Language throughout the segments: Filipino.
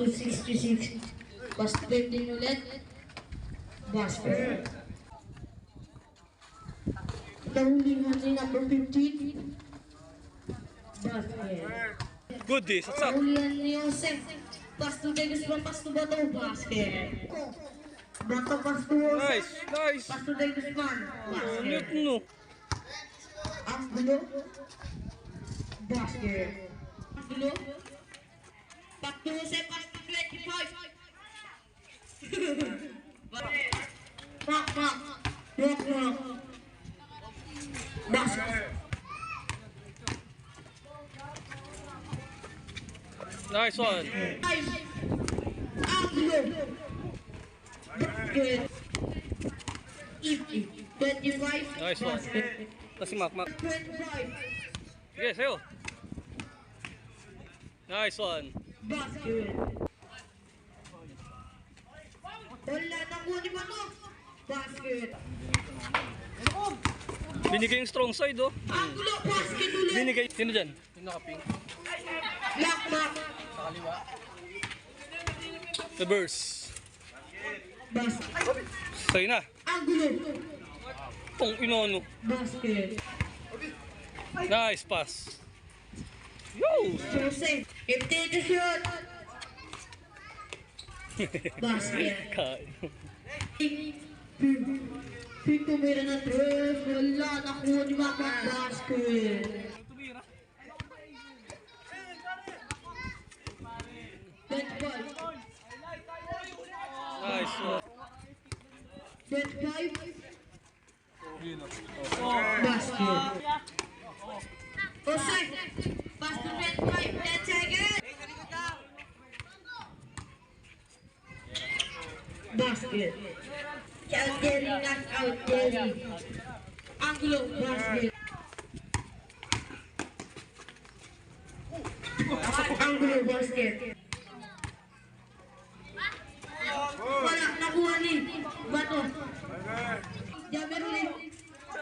to 66. Pass to 15 ulit. Basket. Nahulingan ni number 15. Basket. Good day, saksak. Nahulingan ni Jose. Pass to Degusman, pass to Bato. Basket. Bato, pass to Jose. Nice, nice. Pass to Degusman. Ulit Basket. no. Angulo. Basket. Angulo. Pass to Jose, pass to 25. Mak. Basket. Nice one. Nice. Angulo. Basket. 25. Nice one. Basket. Kasi Mac. 25. Sige, sayo. Nice one. Basket. Wala na kunin mo to. Basket. Binigay yung strong side oh. Angulo, basket ulit. Binigay. Sino dyan? Yung nakaping. Lakmak. The burst. Basket. Sa'yo na. Angulo. Pong inono. Basket. Nice pass. Yo! Jose. 50 to shoot. Basket. Kain. Pito meron na 12. Wala, nakuha ni Mama. Basket. 25. Nice one. 25. Basket. Jose. Pass to 25. 10 seconds. Basket. Out Jerry, knock out Jerry. Angulo, basket. Angulo, basket. Wala, nakuha ni Bato. Jamer ulit.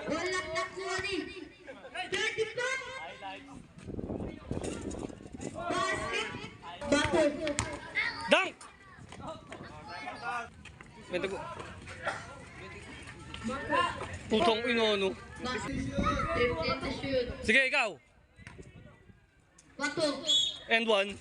Wala, nakuha ni. Pwede pa. Basket. Bato. Dunk! Benta ko. Putong inono. Basket. 15 to shoot. Sige, ikaw. Bato. And one.